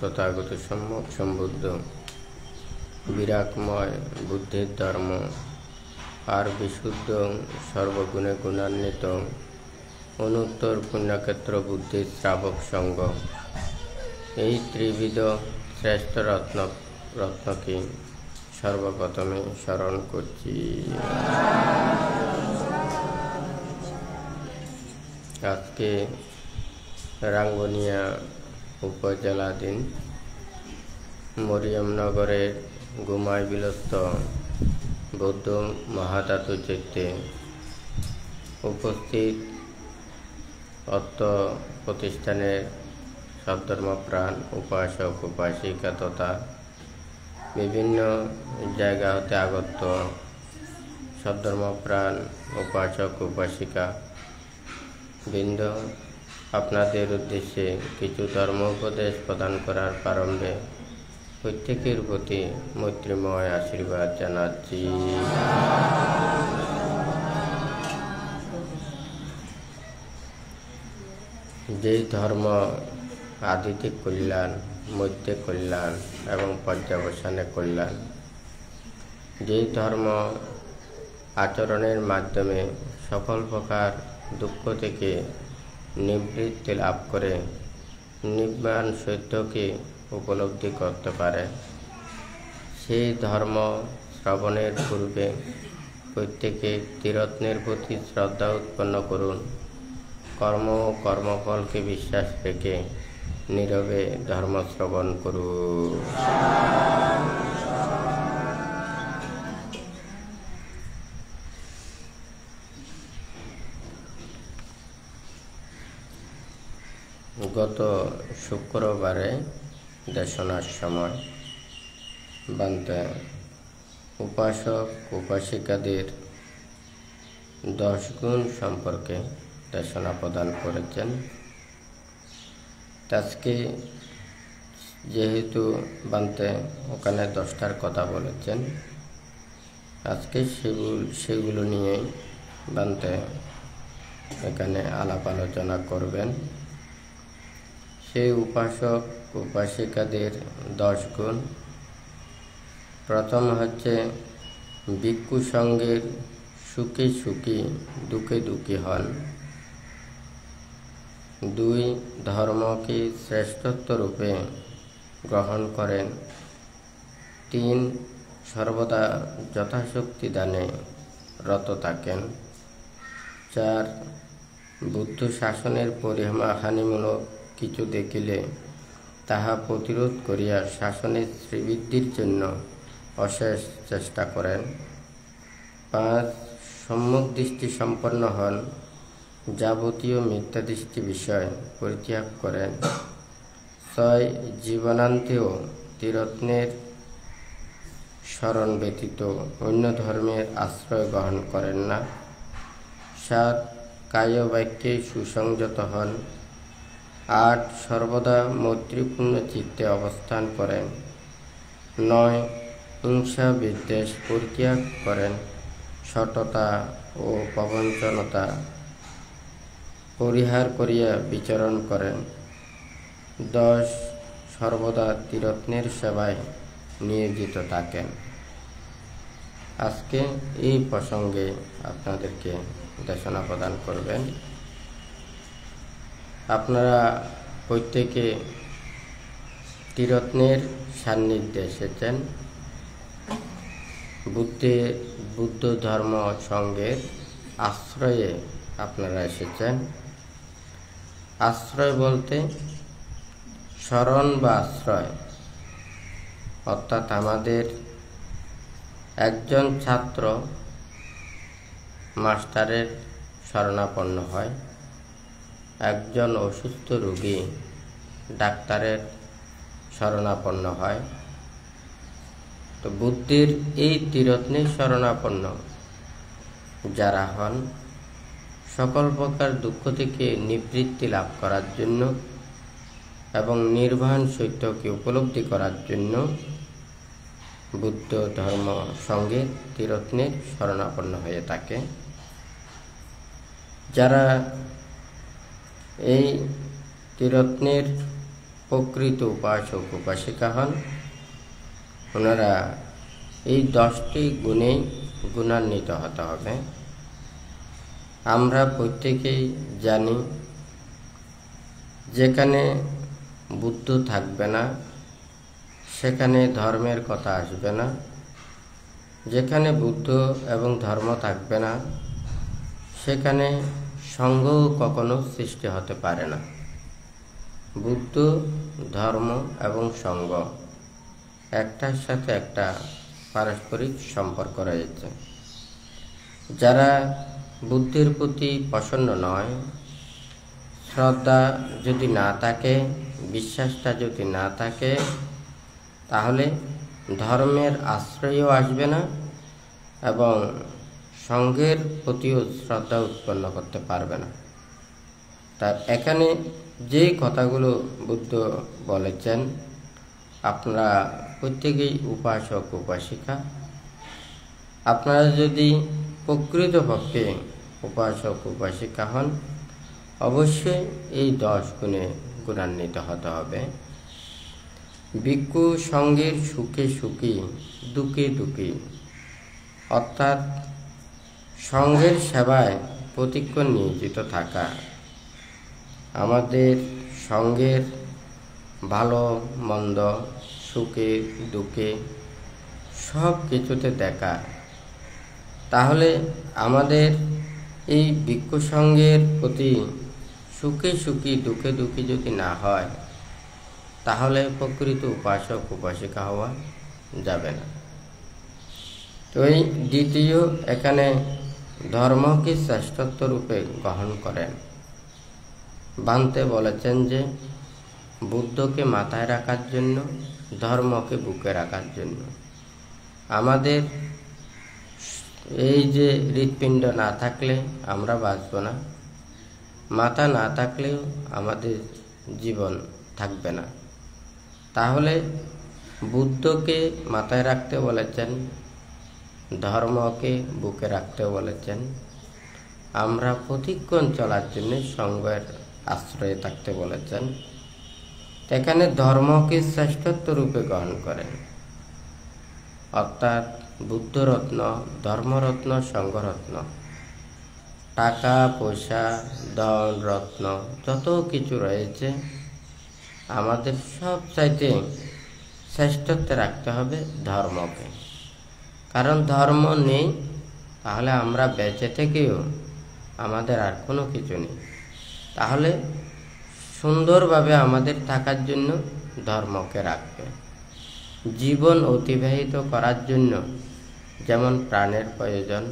তথাগত সম্যক সম্বুদ্ধ বিরাগময় বুদ্ধির ধর্ম আর বিশুদ্ধ সর্বগুণে গুণান্বিত অনুত্তর পুণ্যক্ষেত্র বুদ্ধির শ্রাবক সঙ্গ এই ত্রিবিধ শ্রেষ্ঠ রত্নকে সর্বপ্রথমে স্মরণ করছি। আজকে রাঙ্গুনিয়া উপজেলাধীন মরিয়মনগরের গুমায় বিলস্ত বৌদ্ধ মহাধাতু চিত্তে উপস্থিত অত্র প্রতিষ্ঠানের সদ্ধর্মপ্রাণ উপাসক উপাসিকা তথা বিভিন্ন জায়গা হতে আগত সদ্ধর্মপ্রাণ উপাসক উপাসিকা বৃন্দ, আপনাদের উদ্দেশ্যে কিছু ধর্ম উপদেশ প্রদান করার প্রারম্ভে প্রত্যেকের প্রতি মৈত্রীময় আশীর্বাদ জানাচ্ছি। যেই ধর্ম আদিতে কল্যাণ, মধ্যে কল্যাণ এবং পর্যাবসানে কল্যাণ, যেই ধর্ম আচরণের মাধ্যমে সকল প্রকার দুঃখ থেকে নিবৃত্তি লাভ করে নির্বাণ সত্যকে উপলব্ধি করতে পারে, সেই ধর্ম শ্রবণের পূর্বে প্রত্যেকে ত্রিরত্নের প্রতি শ্রদ্ধা উৎপন্ন করুন। কর্ম ও কর্মফলকে বিশ্বাস রেখে নীরবে ধর্ম শ্রবণ করুন। গত শুক্রবারে দেশনার সময় বান্তে উপাসক উপাসিকাদের 10 গুণ সম্পর্কে দেশনা প্রদান করেছেন। আজকে যেহেতু বান্তে ওখানে 10টার কথা বলেছেন, আজকে সেগুলো নিয়েই বান্তে এখানে আলাপ আলোচনা করবেন। সেই উপাসক উপাসিকাদের 10 গুণ। প্রথম হচ্ছে ভিক্ষু সঙ্গের সুখে সুখী দুঃখে দুঃখী হন। 2 ধর্মকে শ্রেষ্ঠত্ব রূপে গ্রহণ করেন। 3 সর্বদা যথাশক্তি দানে রত থাকেন। 4 বুদ্ধ শাসনের পরিহানিমূলক কিছু দেখিলে তাহা প্রতিরোধ করিয়া শাসনের শ্রীবৃদ্ধির জন্য অশেষ চেষ্টা করেন। 5 সম্যক দৃষ্টি সম্পন্ন হন, যাবতীয় মিথ্যা দৃষ্টি বিষয় পরিত্যাগ করেন। 6 জীবনান্তেও ত্রিরত্নের শরণ ব্যতীত অন্য ধর্মের আশ্রয় গ্রহণ করেন না। 7 কায় বাক্যে সুসংযত হন। 8 সর্বদা মৈত্রীপূর্ণ চিত্তে অবস্থান করেন। 9 হিংসা বিদ্বেষ পরিত্যাগ করেন। সততা ও প্রবঞ্চনতা পরিহার করিয়া বিচরণ করেন। 10 সর্বদা ত্রিরত্নের সেবায় নিয়োজিত থাকেন। আজকে এই প্রসঙ্গে আপনাদেরকে দেশনা প্রদান করবেন। আপনারা প্রত্যেকে ত্রিরত্নের সান্নিধ্যে এসেছেন। বুদ্ধ ধর্ম সঙ্গের আশ্রয়ে আপনারা এসেছেন। আশ্রয় বলতে শরণ বা আশ্রয়, অর্থাৎ আমাদের একজন ছাত্র মাস্টারের শরণাপন্ন হয়, একজন অসুস্থ রোগী ডাক্তারের শরণাপন্ন হয়। তো বুদ্ধির এই ত্রিরত্নের শরণাপন্ন যারা হন, সকল প্রকার দুঃখ থেকে নিবৃত্তি লাভ করার জন্য এবং নির্বাণ সত্যকে উপলব্ধি করার জন্য বুদ্ধ ধর্ম সঙ্গে ত্রিরত্নের শরণাপন্ন হয়ে থাকে। যারা এই ত্রিরত্নের প্রকৃত উপাসক উপাসিকা হন, ওনারা এই 10টি গুণেই গুণান্বিত হতে হবে। আমরা প্রত্যেকেই জানি, যেখানে বুদ্ধ থাকবে না সেখানে ধর্মের কথা আসবে না, যেখানে বুদ্ধ এবং ধর্ম থাকবে না সেখানে সঙ্ঘ কখনো সৃষ্টি হতে পারে না। বুদ্ধ, ধর্ম এবং সঙ্ঘ একটার সাথে একটা পারস্পরিক সম্পর্ক রয়েছে। যারা বুদ্ধের প্রতি প্রসন্ন নয়, শ্রদ্ধা যদি না থাকে, বিশ্বাসটা যদি না থাকে, তাহলে ধর্মের আশ্রয়ও আসবে না এবং সঙ্ঘের প্রতিও শ্রদ্ধা উৎপন্ন করতে পারবে না। তা এখানে যে কথাগুলো বুদ্ধ বলেছেন, আপনারা প্রত্যেকেই উপাসক উপাসিকা। আপনারা যদি প্রকৃতপক্ষে উপাসক উপাসিকা হন, অবশ্যই এই 10 গুণে গুণান্বিত হতে হবে। ভিক্ষু সঙ্গের সুখে সুখী, দুঃখে দুঃখী, অর্থাৎ সঙ্ঘের সেবায় প্রতিক্ষণ নিয়োজিত থাকা, আমাদের সঙ্ঘের ভালো মন্দ, সুখে দুঃখে সব কিছুতে দেখা। তাহলে আমাদের এই ভিক্ষু সঙ্ঘের প্রতি সুখে সুখী দুঃখে দুঃখী যদি না হয়, তাহলে প্রকৃত উপাসক উপাসিকা হওয়া যাবে না। তো এই দ্বিতীয়, এখানে ধর্মকে শ্রেষ্ঠত্ব রূপে গ্রহণ করেন। বান্তে বলেছেন যে বুদ্ধকে মাথায় রাখার জন্য, ধর্মকে বুকে রাখার জন্য। আমাদের এই যে হৃৎপিণ্ড না থাকলে আমরা বাঁচব না, মাথা না থাকলেও আমাদের জীবন থাকবে না। তাহলে বুদ্ধকে মাথায় রাখতে বলেছেন, ধর্মকে বুকে রাখতে বলেছেন, আমরা প্রতিক্ষণ চলার জন্য সঙ্ঘের আশ্রয়ে থাকতে বলেছেন। এখানে ধর্মকে শ্রেষ্ঠত্ব রূপে গ্রহণ করেন, অর্থাৎ বুদ্ধরত্ন, ধর্মরত্ন, সঙ্ঘরত্ন, টাকা পয়সা, ধন রত্ন যত কিছু রয়েছে, আমাদের সব চাইতে শ্রেষ্ঠত্বে রাখতে হবে ধর্মকে। কারণ ধর্ম নেই, তাহলে আমরা বেঁচে থেকেও আমাদের আর কোনো কিছু নেই। তাহলে সুন্দরভাবে আমাদের থাকার জন্য ধর্মকে রাখবে। জীবন অতিবাহিত করার জন্য যেমন প্রাণের প্রয়োজন,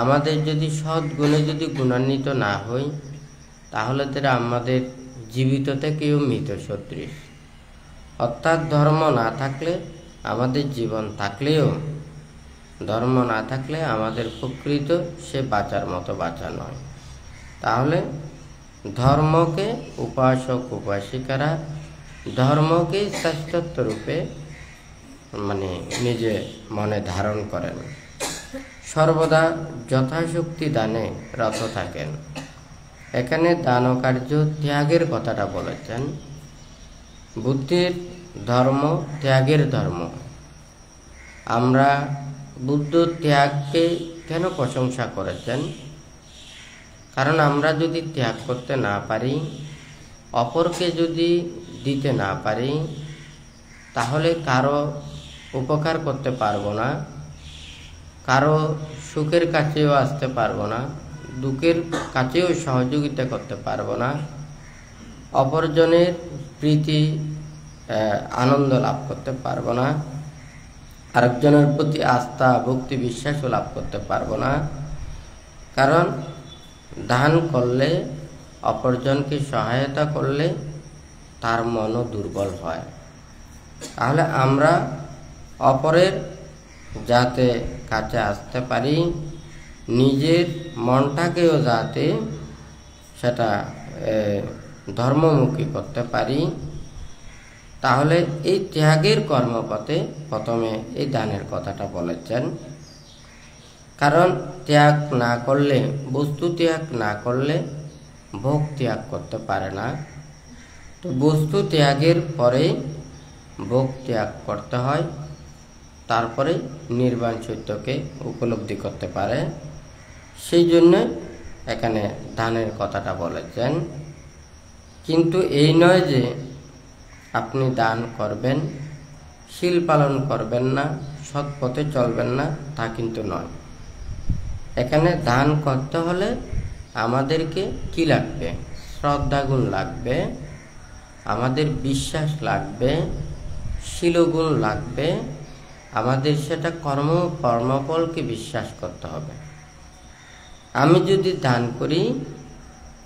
আমাদের যদি সদ্গুণে যদি গুণান্বিত না হই, তাহলে তারা আমাদের জীবিত থেকেও মৃত সদৃশ। অর্থাৎ ধর্ম না থাকলে আমাদের জীবন থাকলেও, ধর্ম না থাকলে আমাদের প্রকৃত সে বাঁচার মতো বাঁচা নয়। তাহলে ধর্মকে উপাসক উপাসিকারা ধর্মকে শ্রেষ্ঠত্ব রূপে নিজে মনে ধারণ করেন, সর্বদা যথাশক্তি দানে রত থাকেন। এখানে দান কার্য ত্যাগের কথাটা বলেছেন। বুদ্ধের ধর্ম ত্যাগের ধর্ম। আমরা বুদ্ধ ত্যাগকে কেন প্রশংসা করেছেন? কারণ আমরা যদি ত্যাগ করতে না পারি, অপরকে যদি দিতে না পারি, তাহলে কারো উপকার করতে পারবো না, কারো সুখের কাছেও আসতে পারবো না, দুঃখের কাছেও সহযোগিতা করতে পারবো না, অপরজনের প্রীতি আনন্দ লাভ করতে পারবো না, আরেকজনের প্রতি আস্থা ভক্তি বিশ্বাসও লাভ করতে পারবো না। কারণ দান করলে, অপরজনকে সহায়তা করলে তার মনও দুর্বল হয়। তাহলে আমরা অপরের যাতে কাছে আসতে পারি, নিজের মনটাকেও যাতে সেটা ধর্মমুখী করতে পারি, তাহলে এই ত্যাগের কর্মপথে প্রথমে এই দানের কথাটা বলেছেন। কারণ ত্যাগ না করলে, বস্তু ত্যাগ না করলে ভোগ ত্যাগ করতে পারে না। তো বস্তু ত্যাগের পরে ভোগ ত্যাগ করতে হয়, তারপরে নির্বাণ সত্যকে উপলব্ধি করতে পারে। সেই জন্য এখানে দানের কথাটা বলেছেন। কিন্তু এই নয় যে আপনি দান করবেন, শীল পালন করবেন না, সৎ পথে চলবেন না, তা কিন্তু নয়। এখানে দান করতে হলে আমাদেরকে কি লাগবে? শ্রদ্ধাগুণ লাগবে, আমাদের বিশ্বাস লাগবে, শীলগুণ লাগবে, আমাদের সেটা কর্মফলকে বিশ্বাস করতে হবে। আমি যদি দান করি,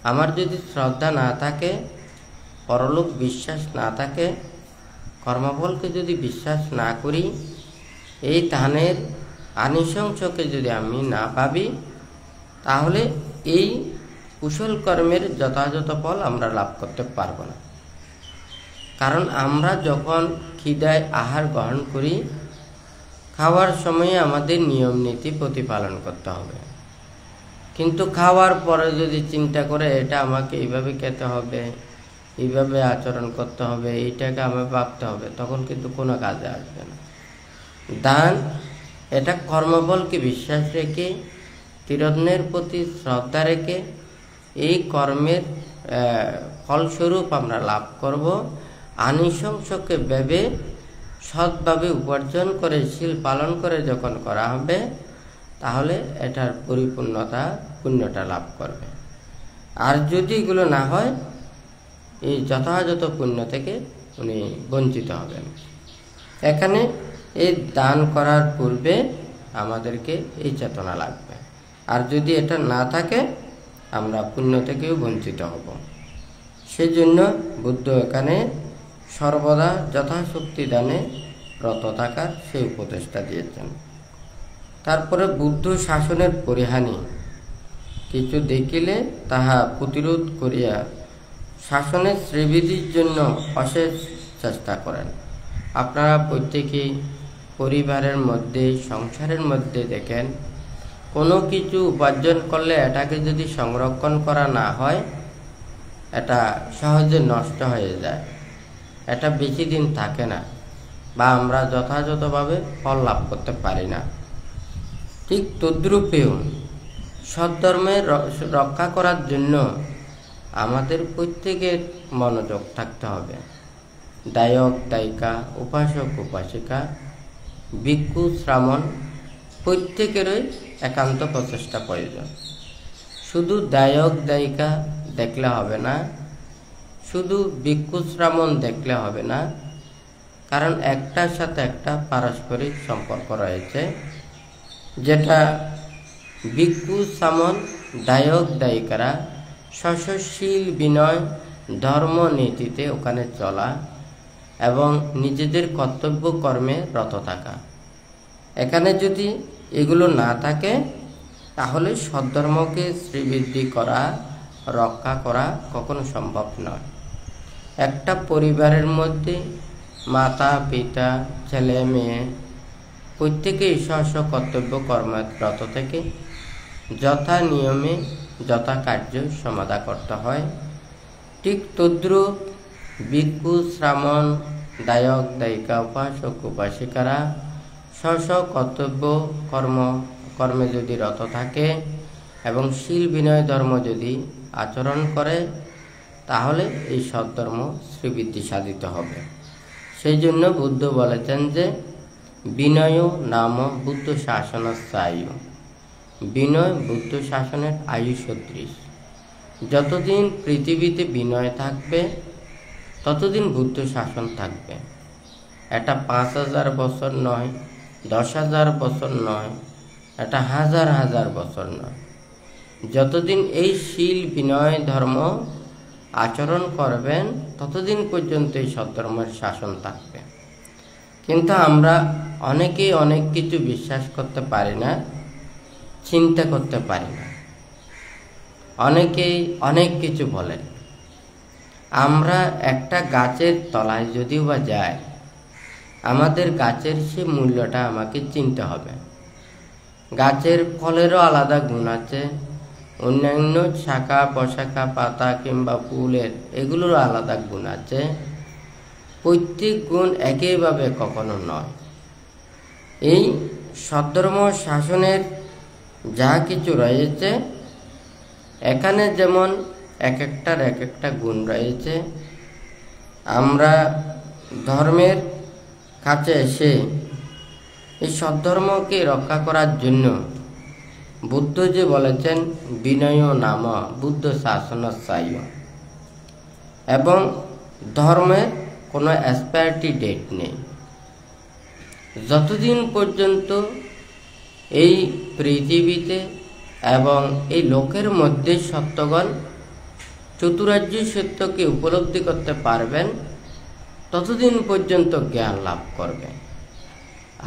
আমার যদি শ্রদ্ধা না থাকে, পরলোক বিশ্বাস না থাকে, কর্মফলকে যদি বিশ্বাস না করি, এই দানের আনিশংসকে যদি আমি না পাবি, তাহলে এই কুশল কর্মের যথাযথ ফল আমরা লাভ করতে পারবো না। কারণ আমরা যখন খিদায় আহার গ্রহণ করি, খাওয়ার সময়ে আমাদের নিয়ম নীতি প্রতিপালন করতে হবে। কিন্তু খাওয়ার পরে যদি চিন্তা করে এটা আমাকে এইভাবে খেতে হবে, এইভাবে আচরণ করতে হবে, এইটাকে আমাকে ভাবতে হবে, তখন কিন্তু কোনো কাজে আসবে না। দান এটা কর্মফলকে বিশ্বাস রেখে, তীরত্নের প্রতি শ্রদ্ধা রেখে, এই কর্মের ফলস্বরূপ আমরা লাভ করব, আনিশংসকে ভেবে সৎভাবে উপার্জন করে শীল পালন করে যখন করা হবে, তাহলে এটার পরিপূর্ণতা পুণ্যটা লাভ করবে। আর যদি এগুলো না হয়, এই যথাযথ পুণ্য থেকে উনি বঞ্চিত হবেন। এখানে এই দান করার পূর্বে আমাদেরকে এই চেতনা লাগবে। আর যদি এটা না থাকে, আমরা পুণ্য থেকেও বঞ্চিত হব। সেজন্য বুদ্ধ এখানে সর্বদা যথাশক্তি দানে রত থাকার সেই উপদেশটা দিয়েছেন। তারপরে বুদ্ধ শাসনের পরিহানি কিছু দেখিলে তাহা প্রতিরোধ করিয়া শাসনের শ্রীবৃদ্ধির জন্য অশেষ চেষ্টা করেন। আপনারা প্রত্যেকেই পরিবারের মধ্যে, সংসারের মধ্যে দেখেন, কোনো কিছু উপার্জন করলে এটাকে যদি সংরক্ষণ করা না হয়, এটা সহজে নষ্ট হয়ে যায়, এটা বেশি দিন থাকে না, বা আমরা যথাযথভাবে ফল লাভ করতে পারি না। ঠিক তদ্রূপেও সদ্ধর্মের রক্ষা করার জন্য আমাদের প্রত্যেকের মনোযোগ থাকতে হবে। দায়ক দায়িকা, উপাসক উপাসিকা, ভিক্ষু শ্রামণ প্রত্যেকেরই একান্ত প্রচেষ্টা প্রয়োজন। শুধু দায়ক দায়িকা দেখলে হবে না, শুধু ভিক্ষু শ্রামণ দেখলে হবে না, কারণ একটার সাথে একটা পারস্পরিক সম্পর্ক রয়েছে, যেটা ভিক্ষু শ্রামণ দায়ক দায়িকারা সশীল বিনয় ধর্ম নীতিতে ওখানে চলা এবং নিজেদের কর্তব্য কর্মে রত থাকা। এখানে যদি এগুলো না থাকে, তাহলে সদ্ধর্মকে শ্রীবৃদ্ধি করা, রক্ষা করা কখনো সম্ভব নয়। একটা পরিবারের মধ্যে মাতা পিতা ছেলে মেয়ে প্রত্যেকেই স্ব কর্তব্য কর্মে রত থেকে যথা নিয়মে যথা কার্য সমাধা করতে হয়। ঠিক তদ্রূপ ভিক্ষু শ্রামণ দায়ক দায়িকা উপাসক উপাসিকারা স্ব কর্তব্য কর্মে যদি রত থাকে এবং শীল বিনয় ধর্ম যদি আচরণ করে, তাহলে এই সদ্ধর্ম শ্রীবৃদ্ধি সাধিত হবে। সেই জন্য বুদ্ধ বলেছেন যে বিনয় নাম বুদ্ধ শাসনস্য আয়ু। বিনয় বুদ্ধ শাসনের আয়ু সদৃশ। যতদিন পৃথিবীতে বিনয় থাকবে, ততদিন বুদ্ধ শাসন থাকবে। এটা 5000 বছর নয়, 10,000 বছর নয়, এটা হাজার হাজার বছর নয়। যতদিন এই শীল বিনয় ধর্ম আচরণ করবেন, ততদিন পর্যন্ত এই সদ্ধর্মের শাসন থাকবে। কিন্তু আমরা অনেকেই অনেক কিছু বিশ্বাস করতে পারি না, চিন্তা করতে পারি না। অনেকেই অনেক কিছু বলেন। আমরা একটা গাছের তলায় যদিও বা যাই, আমাদের গাছের সে মূল্যটা আমাকে চিনতে হবে। গাছের ফলেরও আলাদা গুণ আছে, অন্যান্য শাখা প্রশাখা পাতা কিংবা ফুলের এগুলোর আলাদা গুণ আছে। প্রত্যেক গুণ একইভাবে কখনো নয়। এই সদ্ধর্ম শাসনের যা কিছু রয়েছে এখানে যেমন এক একটা গুণ রয়েছে, আমরা ধর্মের কাছে এসে এই সদ্ধর্মকে রক্ষা করার জন্য বুদ্ধ যে বলেছেন বিনয় নাম বুদ্ধ শাসন সায়, এবং ধর্মের কোনো এক্সপায়ারি ডেট নেই। যতদিন পর্যন্ত এই পৃথিবীতে এবং এই লোকের মধ্যে সত্যগণ চতুরার্য সত্যকে উপলব্ধি করতে পারবেন ততদিন পর্যন্ত জ্ঞান লাভ করবে।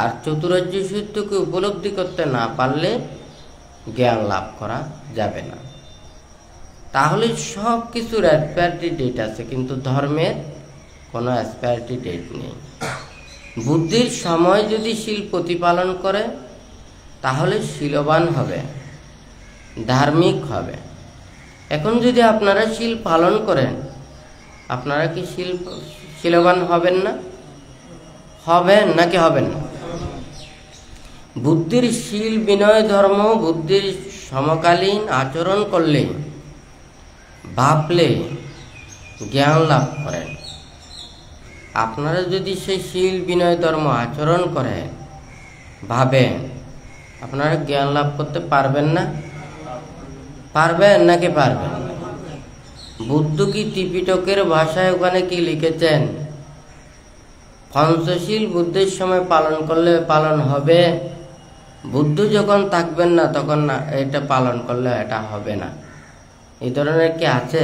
আর চতুরার্য সত্যকে উপলব্ধি করতে না পারলে জ্ঞান লাভ করা যাবে না। তাহলে সব কিছুর এক্সপায়ারি ডেট আছে, কিন্তু ধর্মের কোনো এক্সপায়ারি ডেট নেই। বুদ্ধির সময় যদি শীল প্রতিপালন করে তাহলে শীলবান হবে, ধার্মিক হবে। এখন যদি আপনারা শীল পালন করেন, আপনারা কি শীলবান হবেন না? হবেন নাকি হবেন না? বুদ্ধির শীল বিনয় ধর্ম বুদ্ধির সমকালীন আচরণ করলে ভাবলে জ্ঞান লাভ করেন। আপনারা যদি সেই শীল বিনয় ধর্ম আচরণ করেন, ভাবেন, আপনারা জ্ঞান লাভ করতে পারবেন না? পারবেন নাকি পারবেন না? বুদ্ধ কি ত্রিপিটকের ভাষায় ওখানে কি লিখেছেন? পঞ্চশীল বুদ্ধের সময় পালন করলে পালন হবে, বুদ্ধ যখন থাকবেন না তখন না এটা পালন করলে এটা হবে না, এই ধরনের কি আছে?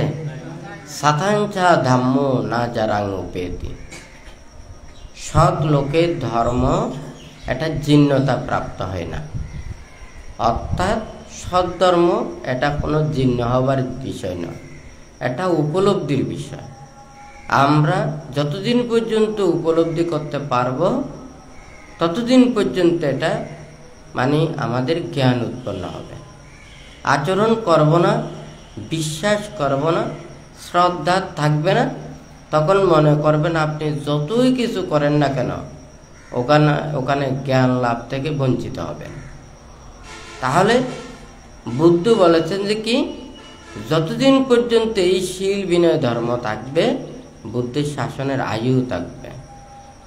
সাথাঞ্চা ধাম্ম না যারাং উপেতি। সৎ লোকের ধর্ম এটা জীর্ণতা প্রাপ্ত হয় না, অর্থাৎ সৎ ধর্ম এটা কোনো জীর্ণ হবার বিষয় নয়, এটা উপলব্ধির বিষয়। আমরা যতদিন পর্যন্ত উপলব্ধি করতে পারবো ততদিন পর্যন্ত এটা মানে আমাদের জ্ঞান উৎপন্ন হবে। আচরণ করব না, বিশ্বাস করব না, শ্রদ্ধা থাকবে না, তখন মনে করবেন আপনি যতই কিছু করেন না কেন ওখানে জ্ঞান লাভ থেকে বঞ্চিত হবেন। তাহলে বুদ্ধ বলেছেন যে কি, যতদিন পর্যন্ত এই শীল বিনয় ধর্ম থাকবে বুদ্ধের শাসনের আয়ু থাকবে।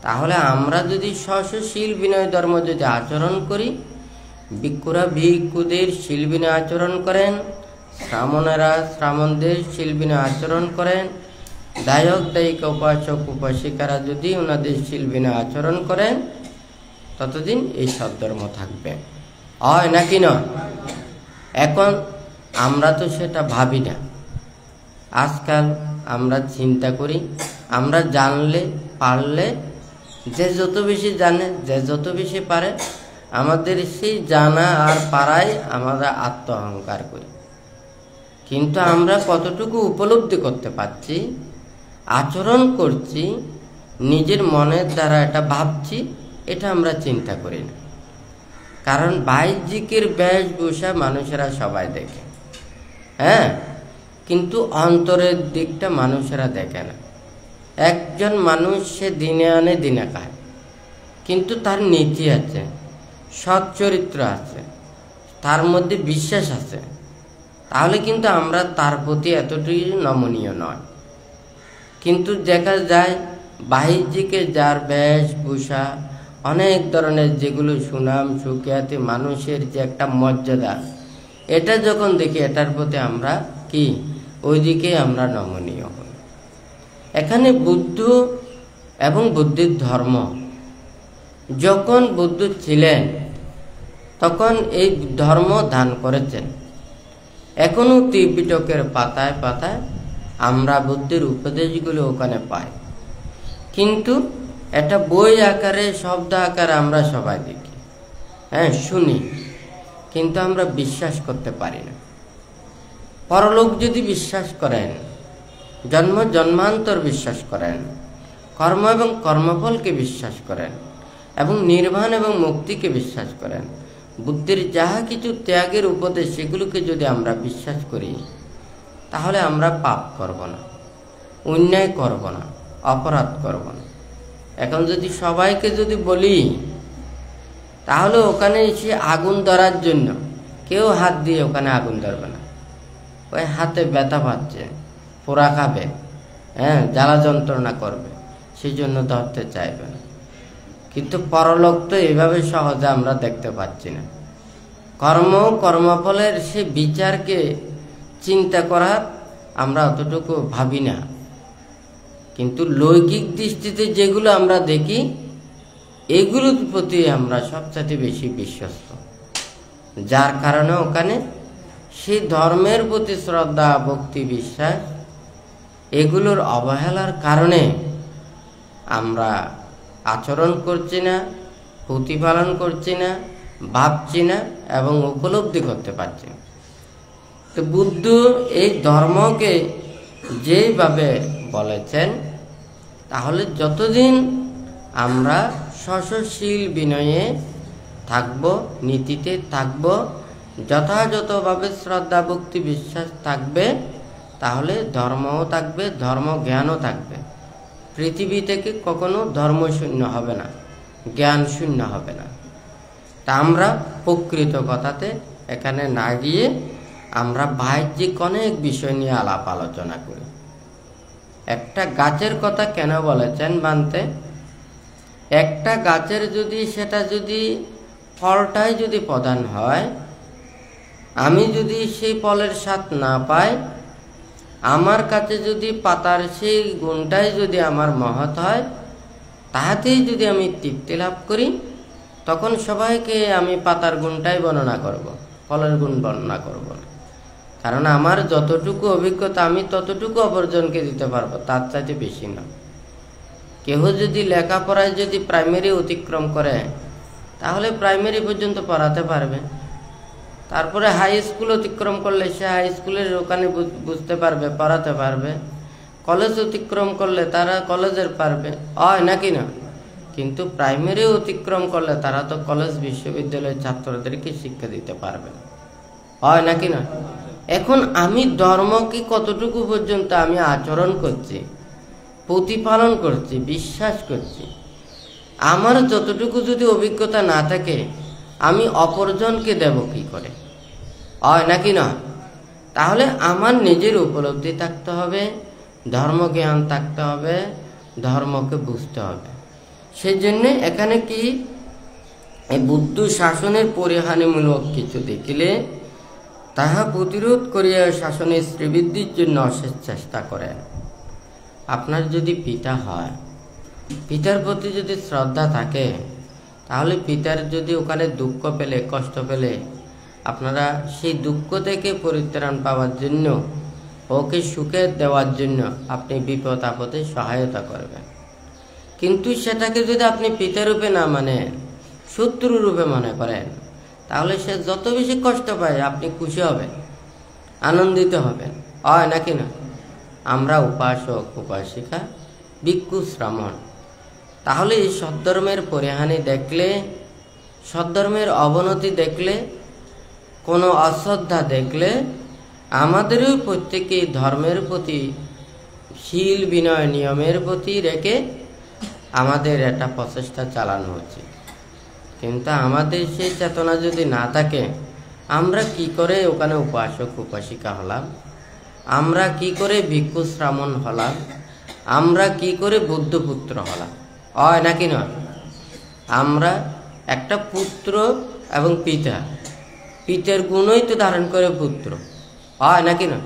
তাহলে আমরা যদি শীল বিনয় ধর্ম যদি আচরণ করি, ভিক্ষুরা ভিক্ষুদের শীল বিনয় আচরণ করেন, শ্রামণেরা শ্রামণদের শীল বিনয় আচরণ করেন, দায়ক দায়িকা উপাসক উপাসিকারা যদি ওনাদের শীল বিনয় আচরণ করেন, ততদিন এই সদ্ধর্ম থাকবে। হয় নাকি নয়? এখন আমরা তো সেটা ভাবি না। আজকাল আমরা চিন্তা করি, আমরা জানলে পারলে, যে যত বেশি জানে, যে যত বেশি পারে, আমাদের সেই জানা আর পারায় আমরা আত্ম অহংকার করি। কিন্তু আমরা কতটুকু উপলব্ধি করতে পারছি, আচরণ করছি, নিজের মনের দ্বারা এটা ভাবছি, এটা আমরা চিন্তা করি না। কারণ বাহ্যিকের বেশভূষা মানুষেরা সবাই দেখে, হ্যাঁ, কিন্তু অন্তরের দিকটা মানুষেরা দেখে না। একজন মানুষ সে দিনে আনে দিনে খায়, কিন্তু তার নীতি আছে, সৎ চরিত্র আছে, তার মধ্যে বিশ্বাস আছে, তাহলে কিন্তু আমরা তার প্রতি এতটুকু নমনীয় নয়। কিন্তু দেখা যায় বাহ্যিকে যার বেশভূষা অনেক ধরনের, যেগুলো সুনাম সুখ্যাতি মানুষের যে একটা মর্যাদা, এটা যখন দেখি এটার প্রতি আমরা কি ওইদিকে আমরা নমনীয় হই। এখানে বুদ্ধ এবং বুদ্ধির ধর্ম, যখন বুদ্ধ ছিলেন তখন এই ধর্ম দান করেছেন। এখনো ত্রিপিটকের পাতায় পাতায় আমরা বুদ্ধির উপদেশগুলো ওখানে পাই, কিন্তু এটা বই আকারে শব্দ আকারে আমরা সবাই দেখি, হ্যাঁ শুনি, কিন্তু আমরা বিশ্বাস করতে পারি না। পরলোক যদি বিশ্বাস করেন, জন্ম জন্মান্তর বিশ্বাস করেন, কর্ম এবং কর্মফলকে বিশ্বাস করেন, এবং নির্বাণ এবং মুক্তিকে বিশ্বাস করেন, বুদ্ধির যাহা কিছু ত্যাগের উপদেশ সেগুলোকে যদি আমরা বিশ্বাস করি, তাহলে আমরা পাপ করব না, অন্যায় করব না, অপরাধ করব না। এখন যদি সবাইকে যদি বলি, তাহলে ওখানে এসে আগুন ধরার জন্য কেউ হাত দিয়ে ওখানে আগুন ধরবে না। ওই হাতে ব্যথা পাচ্ছে, পোড়া খাবে, জ্বালা যন্ত্রণা করবে, সেই জন্য ধরতে চাইবে না। কিন্তু পরলোক তো এইভাবে সহজে আমরা দেখতে পাচ্ছি না। কর্মফলের সে বিচারকে চিন্তা করার আমরা অতটুকু ভাবি না। কিন্তু লৌকিক দৃষ্টিতে যেগুলো আমরা দেখি, এগুলোর প্রতি আমরা সবচেয়ে বেশি বিশ্বস্ত, যার কারণে ওখানে সেই ধর্মের প্রতি শ্রদ্ধা, ভক্তি, বিশ্বাস এগুলোর অবহেলার কারণে আমরা আচরণ করছি না, প্রতিপালন করছি না, ভাবছি না এবং উপলব্ধি করতে পারছি না। তো বুদ্ধ এই ধর্মকে যেভাবে বলেছেন, তাহলে যতদিন আমরা সহনশীল বিনয়ে থাকব, নীতিতে থাকব, যথাযথভাবে শ্রদ্ধা, ভক্তি, বিশ্বাস থাকবে, তাহলে ধর্মও থাকবে, ধর্ম জ্ঞানও থাকবে। পৃথিবী থেকে কখনো ধর্ম শূন্য হবে না, জ্ঞান শূন্য হবে না। তা আমরা প্রকৃত কথাতে এখানে না গিয়ে আমরা বাহ্যিক অনেক বিষয় নিয়ে আলাপ আলোচনা করি। একটা গাছের কথা কেন বলেছেন বানতে? একটা গাছের সেটা যদি ফলটাই যদি প্রধান হয়, আমি যদি সেই ফলের স্বাদ না পাই, আমার কাছে যদি পাতার সেই গুণটাই যদি আমার মহৎ হয়, তাহাতেই যদি আমি তৃপ্তি লাভ করি, তখন সবাইকে আমি পাতার গুণটাই বর্ণনা করব, ফলের গুণ বর্ণনা করব না। কারণ আমার যতটুকু অভিজ্ঞতা আমি ততটুকু অপরজনকে দিতে পারবো, তার চাইতে বেশি না। কেউ যদি লেখাপড়ায় যদি প্রাইমারি অতিক্রম করে, তাহলে প্রাইমারি পর্যন্ত পড়াতে পারবে। তারপরে হাই স্কুল অতিক্রম করলে সে হাই স্কুলের ওখানে বুঝতে পারবে, পড়াতে পারবে। কলেজ অতিক্রম করলে তারা কলেজের পারবে, হয় নাকি না? কিন্তু প্রাইমারি অতিক্রম করলে তারা তো কলেজ বিশ্ববিদ্যালয়ের ছাত্রদেরকে শিক্ষা দিতে পারবে, হয় নাকি না? এখন আমি ধর্মকে কতটুকু পর্যন্ত আমি আচরণ করছি, প্রতিপালন করছি, বিশ্বাস করছি, আমার যতটুকু যদি অভিজ্ঞতা না থাকে, আমি অপরজনকে দেব কি করে, হয় নাকি না? তাহলে আমার নিজের উপলব্ধি থাকতে হবে, ধর্মজ্ঞান থাকতে হবে, ধর্মকে বুঝতে হবে। সেই জন্য এখানে কি এই বুদ্ধ শাসনের পরিহানিমূলক কিছু দেখিলে তাহা প্রতিরোধ করিয়া শাসনের শ্রীবৃদ্ধির জন্য অশেষ চেষ্টা করেন। আপনার যদি পিতা হয়, পিতার প্রতি যদি শ্রদ্ধা থাকে, তাহলে পিতার যদি ওখানে দুঃখ পেলে, কষ্ট পেলে, আপনারা সেই দুঃখ থেকে পরিত্রাণ পাওয়ার জন্য, ওকে সুখে দেওয়ার জন্য আপনি বিপদ আপদে সহায়তা করবেন। কিন্তু সেটাকে যদি আপনি পিতারূপে না মানেন, শত্রু রূপে মনে করেন, তাহলে সে যত বেশি কষ্ট পায় আপনি খুশি হবেন, আনন্দিত হবেন, হয় নাকি না? আমরা উপাসক, উপাসিকা, ভিক্ষু, শ্রামণ, তাহলে এই সদ্ধর্মের পরিহানি দেখলে, সদ্ধর্মের অবনতি দেখলে, কোনো অশ্রদ্ধা দেখলে, আমাদেরও প্রত্যেকেই ধর্মের প্রতি শীল, বিনয়, নিয়মের প্রতি রেখে আমাদের একটা প্রচেষ্টা চালানো উচিত। কিন্তু আমাদের সেই চেতনা যদি না থাকে, আমরা কি করে ওখানে উপাসক, উপাসিকা হলাম? আমরা কি করে ভিক্ষু, শ্রামণ হলাম? আমরা কি করে বুদ্ধপুত্র হলাম, হয় নাকি নয়? আমরা একটা পুত্র এবং পিতা, পিতার গুণই তো ধারণ করে পুত্র, হয় নাকি না?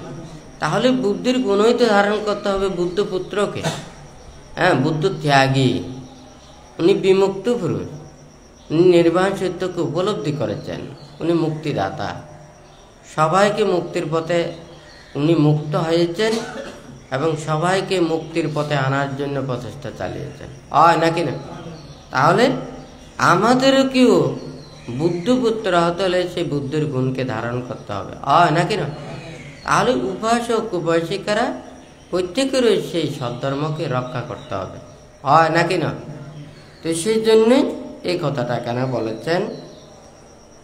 তাহলে বুদ্ধির গুণই তো ধারণ করতে হবে বুদ্ধপুত্রকে। বুদ্ধ ত্যাগী, উনি বিমুক্ত পুরুষ, উনি নির্বাণ সত্যকে উপলব্ধি করেছেন, উনি মুক্তিদাতা, সবাইকে মুক্তির পথে উনি মুক্ত হয়েছেন এবং সবাইকে মুক্তির পথে আনার জন্য প্রচেষ্টা চালিয়েছেন, হয় নাকি না? তাহলে আমাদেরও কেউ বুদ্ধপুত্র হতে হলে সেই বুদ্ধের গুণকে ধারণ করতে হবে, হয় নাকি না? তাহলে উপাসক, উপাসিকারা প্রত্যেকেরই সেই সদ্ধর্মকে রক্ষা করতে হবে, হয় নাকি না? তো সেই জন্যে এই কথাটা কেন বলেছেন?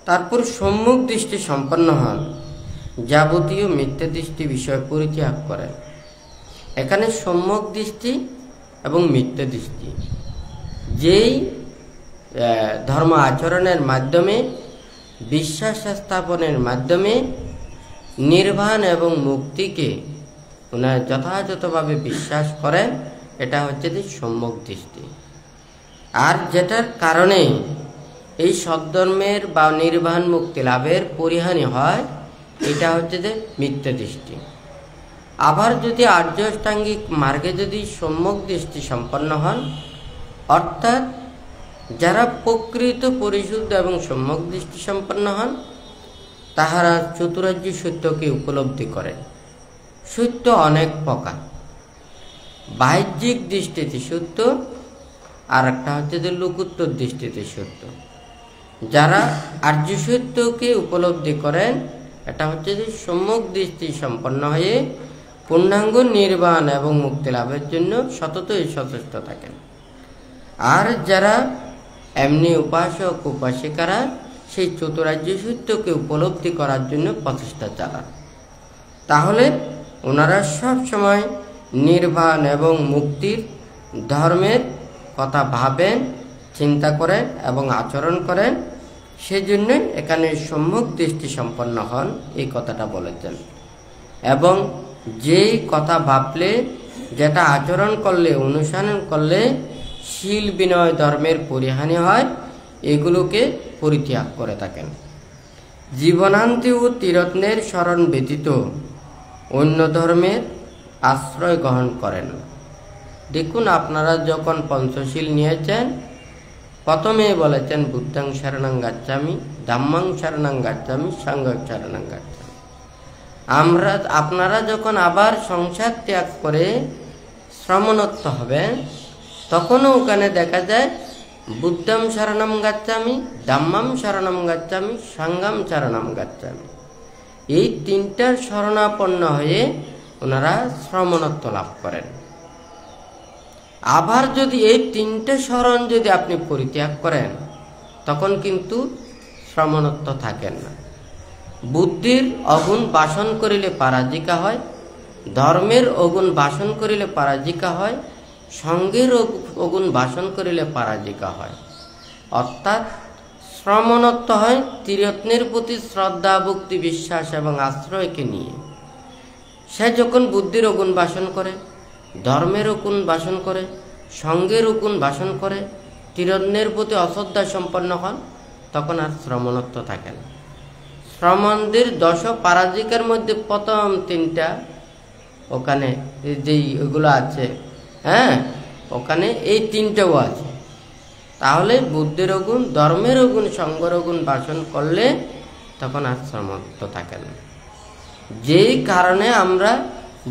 তারপর সম্মুখ দৃষ্টি সম্পন্ন হন, যাবতীয় মিথ্যা দৃষ্টি বিষয় পরিত্যাগ করেন। এখানে সম্যক দৃষ্টি এবং মিথ্যা দৃষ্টি, যেই ধর্ম আচরণের মাধ্যমে, বিশ্বাস স্থাপনের মাধ্যমে নির্বাণ এবং মুক্তিকে ওনারা যথাযথভাবে বিশ্বাস করেন, এটা হচ্ছে যে সম্যক দৃষ্টি। আর যেটার কারণে এই সদ্ধর্মের বা নির্বাণ মুক্তি লাভের পরিহানি হয়, এটা হচ্ছে যে মিথ্যা দৃষ্টি। আবার যদি আর্য অষ্টাঙ্গিক মার্গে যদি সম্যক দৃষ্টি সম্পন্ন হন, অর্থাৎ যারা প্রকৃত পরিশুদ্ধ এবং সম্যক দৃষ্টি সম্পন্ন হন, তাহারা চতুরার্য সত্যকে উপলব্ধি করেন। সত্য অনেক প্রকার, বাহ্যিক দৃষ্টিতে সত্য, আর একটা হচ্ছে যে লোকোত্তর দৃষ্টিতে সত্য। যারা আর্য সত্যকে উপলব্ধি করেন, এটা হচ্ছে যে সম্যক দৃষ্টি সম্পন্ন হয়ে পূর্ণাঙ্গ নির্বাণ এবং মুক্তি লাভের জন্য সততই সচেষ্ট থাকেন। আর যারা এমনি উপাসক উপাসিকারা সেই চতুরার্য সত্যকে উপলব্ধি করার জন্য প্রচেষ্টা চালান, তাহলে ওনারা সব সময় নির্বাণ এবং মুক্তির ধর্মের কথা ভাবেন, চিন্তা করেন এবং আচরণ করেন। সেজন্য এখানে সম্যক দৃষ্টি সম্পন্ন হন, এই কথাটা বলেছেন। এবং যেই কথা ভাবলে, যেটা আচরণ করলে, অনুসরণ করলে শীল বিনয় ধর্মের পরিহানি হয়, এগুলোকে পরিত্যাগ করে থাকেন। জীবনান্তে ও ত্রিরত্নের শরণ ব্যতীত অন্য ধর্মের আশ্রয় গ্রহণ করেন। দেখুন, আপনারা যখন পঞ্চশীল নিয়েছেন, প্রথমে বলেছেন বুদ্ধং শরণং গচ্ছামি, ধাম্মং শরণং গচ্ছামি, সংঘং শরণং গচ্ছামি। আপনারা যখন আবার সংসার ত্যাগ করে শ্রমণত্ব হবেন, তখনও ওখানে দেখা যায় বুদ্ধম শরণম গচ্ছামি, ধাম্মম শরণম গচ্ছামি, সংঘম শরণম গচ্ছামি। এই তিনটার শরণাপন্ন হয়ে ওনারা শ্রমণত্ব লাভ করেন। আবার যদি এই তিনটে শরণ যদি আপনি পরিত্যাগ করেন, তখন কিন্তু শ্রমণত্ব থাকেন না। বুদ্ধির অগুণ বাসন করিলে পরাজিকা হয়, ধর্মের অগুণ বাসন করিলে পরাজিকা হয়, সঙ্গের অগুণ বাসন করিলে পরাজিকা হয়। অর্থাৎ শ্রমণত্ব হয় ত্রিরত্নের প্রতি শ্রদ্ধা, ভক্তি, বিশ্বাস এবং আশ্রয়কে নিয়ে। সে যখন বুদ্ধির অগুণ বাসন করে, ধর্মের অগুণ বাসন করে, সঙ্গের অগুণ বাসন করে, ত্রিরত্নের প্রতি অশ্রদ্ধা সম্পন্ন হন, তখন আর শ্রমণত্ব থাকে না। শ্রমণদের দশ পরাজিকার মধ্যে প্রথম তিনটা ওখানে যেই ওগুলো আছে, ওখানে এই তিনটাও আছে। তাহলে বুদ্ধির অগুণ, ধর্মের অগুণ, সঙ্গের অগুণ বাসন করলে তখন আর শ্রমত্ব থাকে না। যেই কারণে আমরা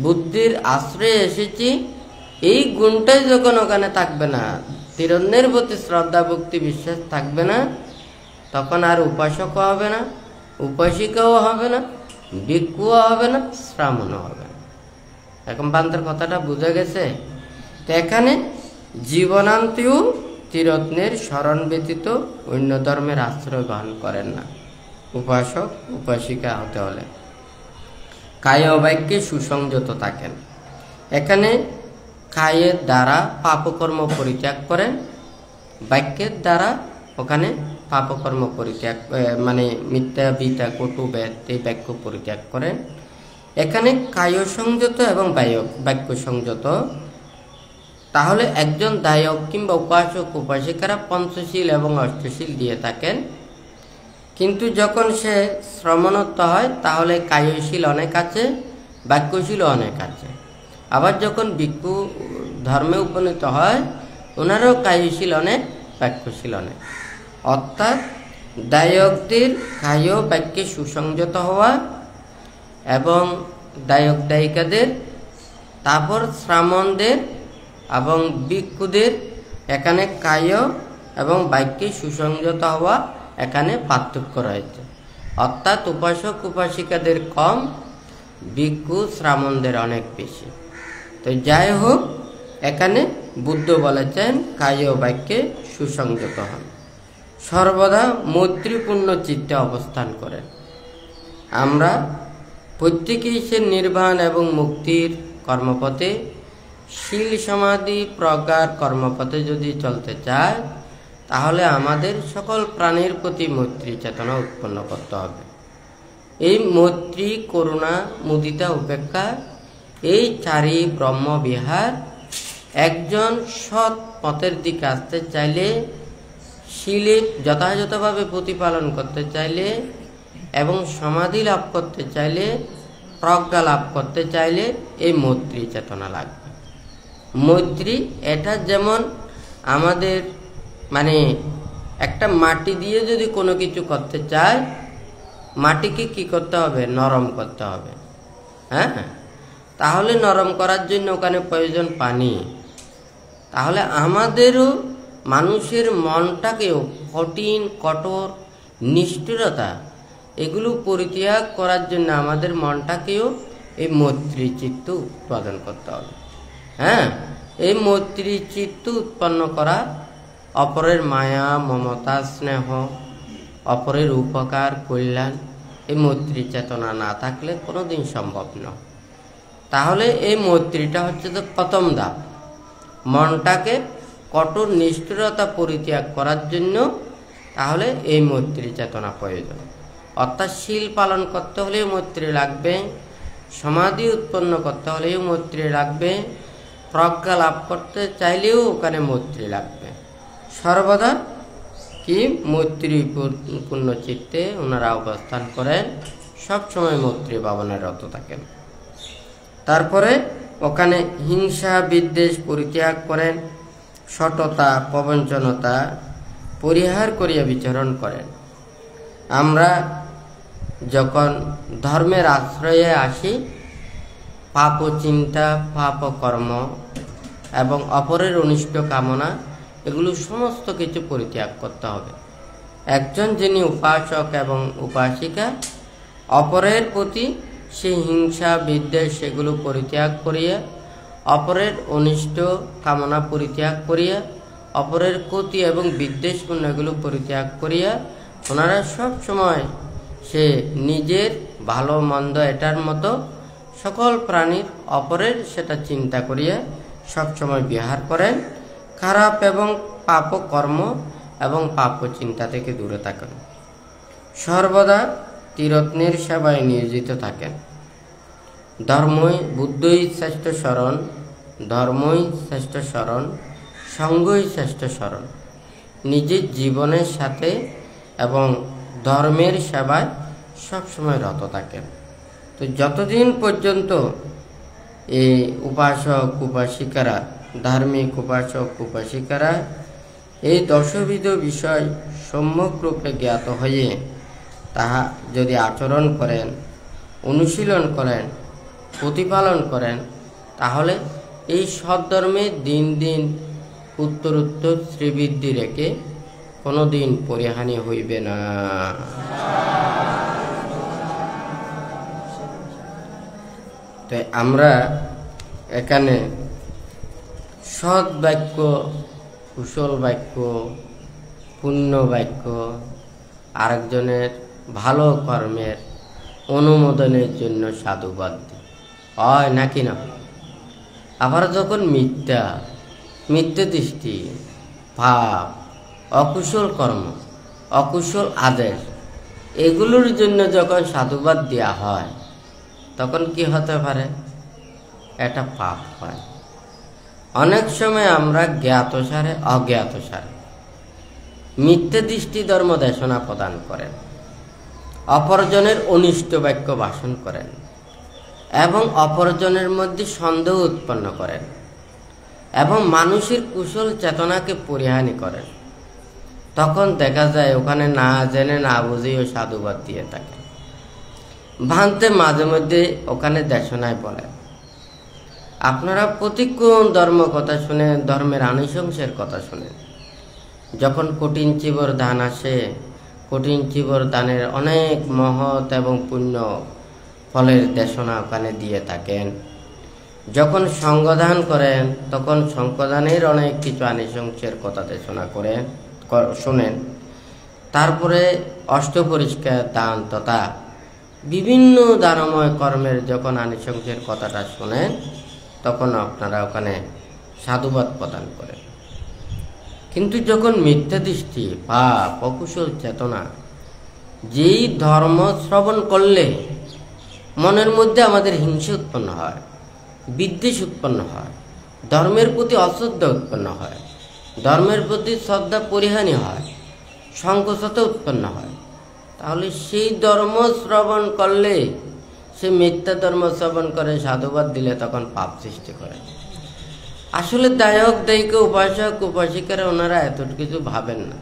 বুদ্ধির আশ্রয়ে এসেছি, এই গুণটাই যখন ওখানে থাকবে না, ত্রিরত্নের প্রতি শ্রদ্ধা, ভক্তি, বিশ্বাস থাকবে না, তখন আর উপাসকও হবে না, উপাসিকাও হবে না, ভিক্ষুও হবে না, শ্রামণও হবে না। এখন বান্তার কথাটা বুঝা গেছে? তো এখানে জীবনান্তেও ত্রিরত্নের শরণ ব্যতীত অন্য ধর্মের আশ্রয় গ্রহণ করেন না উপাসক উপাসিকা হতে হলে। কায় বাক্যে সুসংযত থাকেন। এখানে কায়ের দ্বারা পাপকর্ম পরিত্যাগ করেন, বাক্যের দ্বারা ওখানে পাপকর্ম পরিত্যাগ, মানে মিথ্যা, বিতা, কটুবেদ এই বাক্য পরিত্যাগ করেন। এখানে কায় সংযত এবং বাক্য সংযত। তাহলে একজন দায়ক কিংবা উপাসক উপাসিকারা পঞ্চশীল এবং অষ্টশীল দিয়ে থাকেন, কিন্তু যখন সে শ্রমণত্ব হয় তাহলে কায়শীল অনেক আছে, বাক্যশীল অনেক আছে। আবার যখন ভিক্ষু ধর্মে উপনীত হয়, ওনারও কায়শীল অনেক, বাক্যশীল অনেক। অর্থাৎ দায়কদের কায় বাক্যে সুসংযত হওয়া এবং দায়ক দায়িকাদের, তারপর শ্রামণদের এবং ভিক্ষুদের এখানে কায় এবং বাক্যে সুসংযত হওয়া, এখানে পার্থক্য রয়েছে। অর্থাৎ উপাসক উপাসিকাদের কম, ভিক্ষু শ্রামণদের অনেক বেশি। তো যাই হোক, এখানে বুদ্ধ বলেছেন কায় বাক্যে সুসংযত হন। সর্বদা মৈত্রীপূর্ণ চিত্তে অবস্থান করেন। আমরা প্রত্যেকেই সে নির্বাণ এবং মুক্তির কর্মপথে, শীল সমাধি প্রজ্ঞার কর্মপথে যদি চলতে চায়, তাহলে আমাদের সকল প্রাণীর প্রতি মৈত্রী চেতনা উৎপন্ন করতে হবে। এই মৈত্রী, করুণা, মুদিতা, উপেক্ষা, এই চারি ব্রহ্মবিহার একজন সৎ পথের দিকে আসতে চাইলে, শীলে যথাযথভাবে প্রতিপালন করতে চাইলে এবং সমাধি লাভ করতে চাইলে, প্রজ্ঞা লাভ করতে চাইলে এই মৈত্রী চেতনা লাগবে। মৈত্রী এটা যেমন আমাদের একটা মাটি দিয়ে যদি কোনো কিছু করতে চায়, মাটিকে কি করতে হবে? নরম করতে হবে। হ্যাঁ, তাহলে নরম করার জন্য ওখানে প্রয়োজন পানি। তাহলে আমাদেরও মানুষের মনটাকেও কঠিন, কঠোর, নিষ্ঠুরতা এগুলো পরিত্যাগ করার জন্য আমাদের মনটাকেও এই মৈত্রী চিত্ত উৎপাদন করতে হবে। হ্যাঁ, এই মৈত্রী চিত্ত উৎপন্ন করা, অপরের মায়া, মমতা, স্নেহ, অপরের উপকার, কল্যাণ, এই মৈত্রী চেতনা না থাকলে কোনোদিন সম্ভব নয়। তাহলে এই মৈত্রীটা হচ্ছে তো প্রথম ধাপ। মনটাকে কঠোর নিষ্ঠুরতা পরিত্যাগ করার জন্য তাহলে এই মৈত্রী চেতনা প্রয়োজন। অর্থাৎ শীল পালন করতে হলেও মৈত্রী লাগবে, সমাধি উৎপন্ন করতে হলেও মৈত্রী লাগবে, প্রজ্ঞা লাভ করতে চাইলেও ওখানে মৈত্রী লাগবে। সর্বদা কি মৈত্রীপূর্ণ চিত্তে ওনারা অবস্থান করেন, সবসময় মৈত্রী ভাবনে রত থাকেন। তারপরে ওখানে হিংসা, বিদ্বেষ পরিত্যাগ করেন, সততা, প্রবঞ্চনতা পরিহার করিয়া বিচরণ করেন। আমরা যখন ধর্মের আশ্রয়ে আসি, পাপ চিন্তা, পাপ কর্ম এবং অপরের অনিষ্ট কামনা এগুলো সমস্ত কিছু পরিত্যাগ করতে হবে। একজন যিনি উপাসক এবং উপাসিকা, অপরের প্রতি সেই হিংসা, বিদ্বেষ সেগুলো পরিত্যাগ করিয়া, অপরের অনিষ্ট কামনা পরিত্যাগ করিয়া, অপরের ক্ষতি এবং বিদ্বেষপূর্ণ এগুলো পরিত্যাগ করিয়া ওনারা সব সময় সে নিজের ভালো মন্দ এটার মতো সকল প্রাণীর অপরের সেটা চিন্তা করিয়া সবসময় বিহার করেন। খারাপ এবং পাপ কর্ম এবং পাপ চিন্তা থেকে দূরে থাকেন। সর্বদা ত্রিরত্নের সেবায় নিয়োজিত থাকেন। ধর্মই বুদ্ধই শ্রেষ্ঠ শরণ, ধর্মই শ্রেষ্ঠ শরণ, সঙ্গই শ্রেষ্ঠ শরণ। নিজের জীবনের সাথে এবং ধর্মের সেবায় সবসময় রত থাকেন। তো যতদিন পর্যন্ত এই উপাসক উপাসিকারা, ধার্মিক উপাসক উপাসিকারা এই দশবিধ বিষয় সম্যক রূপে জ্ঞাত হয়ে তাহা যদি আচরণ করেন, অনুশীলন করেন, প্রতিপালন করেন, তাহলে এই সদ্ধর্মে দিন দিন উত্তরোত্তর শ্রীবৃদ্ধি রেখে কোনো দিন পরিহানি হইবে না। তাই আমরা এখানে সৎ বাক্য, কুশল বাক্য, পুণ্য বাক্য, আরেকজনের ভালো কর্মের অনুমোদনের জন্য সাধুবাদ দিই, হয় নাকি না? আবার যখন মিথ্যা, মিথ্যে দৃষ্টি, ভাব, অকুশল কর্ম, অকুশল আদেশ এগুলোর জন্য যখন সাধুবাদ দেওয়া হয়, তখন কি হতে পারে? এটা পাপ হয়। অনেক সময় আমরা জ্ঞাতসারে অজ্ঞাতসারে মিথ্যে দৃষ্টি ধর্ম দেশনা প্রদান করেন, অপরজনের অনিষ্ট বাক্য ভাষণ করেন এবং অপরজনের মধ্যে সন্দেহ উৎপন্ন করেন এবং মানুষের কুশল চেতনাকে পরিহানি করেন। তখন দেখা যায় ওখানে না জেনে না বুঝেও সাধুবাদ দিয়ে থাকে। ভান্তে মাঝে মধ্যে ওখানে দেশনায় বলেন, আপনারা প্রতিক্ষণ ধর্ম কথা শুনেন, ধর্মের আনুশংসের কথা শুনেন। যখন কঠিন চিবর দান আসে, কঠিন চিবর দানের অনেক মহৎ এবং পুণ্য ফলের দেশনা ওখানে দিয়ে থাকেন। যখন সঙ্গদান করেন, তখন সঙ্গদানের অনেক কিছু আনুশংসের কথা দেশনা করেন, শোনেন। তারপরে অষ্টপরিষ্কার দান তথা বিভিন্ন দানময় কর্মের যখন আনিসংসের কথাটা শোনেন, তখন আপনারা ওখানে সাধুবাদ প্রদান করেন। কিন্তু যখন মিথ্যা দৃষ্টি বা অকুশল চেতনা, যেই ধর্ম শ্রবণ করলে মনের মধ্যে আমাদের হিংসা উৎপন্ন হয়, বিদ্বেষ উৎপন্ন হয়, ধর্মের প্রতি অশ্রদ্ধা উৎপন্ন হয়, ধর্মের প্রতি শ্রদ্ধা পরিহানি হয়, সংকোচতা উৎপন্ন হয়, তাহলে সেই ধর্ম শ্রবণ করলে, সে মিথ্যা ধর্ম শ্রবণ করে সাধুবাদ দিলে তখন পাপ সৃষ্টি করে। আসলে দায়ক দায়িকা উপাসক উপাসিকারা ওনারা এত কিছু ভাবেন না।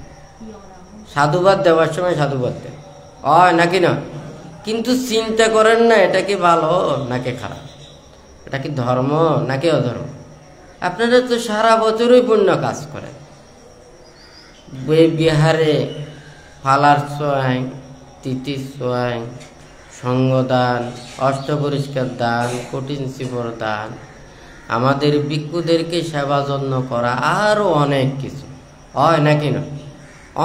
সাধুবাদ দেওয়ার সময় সাধুবাদ দেন নাকি না, কিন্তু চিন্তা করেন না এটা কি ভালো নাকি খারাপ, এটা কি ধর্ম নাকি অধর্ম। আপনারা তো সারা বছরই পুণ্য কাজ করেন, বিহারে ফালার সোয়াং, তিথি সোয়াং, সঙ্গদান, অষ্টপরিষ্কার দান, কঠিন শিবর দান, আমাদের ভিক্ষুদেরকে সেবা যত্ন করা, আরও অনেক কিছু হয় নাকি না।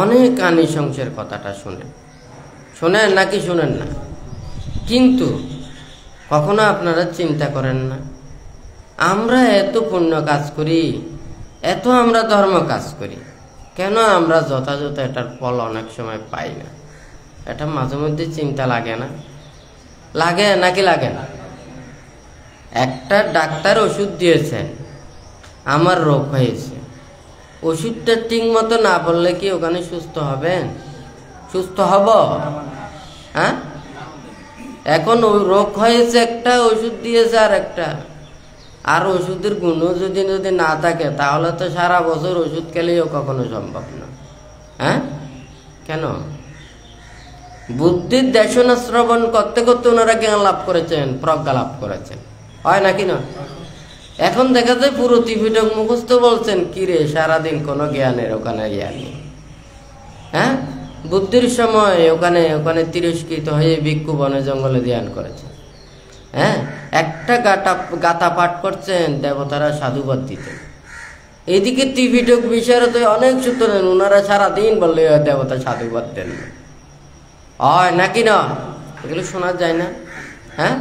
অনেক আনিসংসের কথাটা শোনেন নাকি শোনেন না, কিন্তু কখনো আপনারা চিন্তা করেন না আমরা এত পুণ্য কাজ করি, এত আমরা ধর্ম কাজ করি, কেন আমরা যথাযথ এটার ফল অনেক সময় পাই না। এটা মাঝে মধ্যে চিন্তা লাগে না? লাগে নাকি লাগে না? একটা ডাক্তার ওষুধ দিয়েছেন, আমার রোগ হয়েছে, ওষুধটা ঠিক মতো না বললে কি ওখানে সুস্থ হবেন? সুস্থ হব? হ্যাঁ, এখন রোগ হয়েছে একটা, ওষুধ দিয়েছে আর একটা, আর ওষুধের গুণও যদি না থাকে তাহলে তো সারা বছর ওষুধ খেলেও কখনো সম্ভব না। হ্যাঁ, কেন? বুদ্ধির দেশনা শ্রবণ করতে করতে ওনারা জ্ঞান লাভ করেছেন, প্রজ্ঞা লাভ করেছেন, হয় নাকি না? এখন দেখা যায় পুরো ত্রিপিটক মুখস্থ বলছেন, কিরে সারাদিন কোনো জ্ঞানের ওখানে জ্ঞান নেই। হ্যাঁ, বুদ্ধির সময় ওখানে তিরস্কৃত হয়ে ভিক্ষু বনে জঙ্গলে ধ্যান করেছেন। হ্যাঁ, একটা গাতা পাঠ করছেন, দেবতারা সাধুবাদ দিতেন। এদিকে ত্রিপিটক বিশারদ অনেক সূত্র দেন, ওনারা সারাদিন বললে দেবতা সাধুবাদ দেন, হয় নাকি না? এগুলো শোনা যায় না? হ্যাঁ,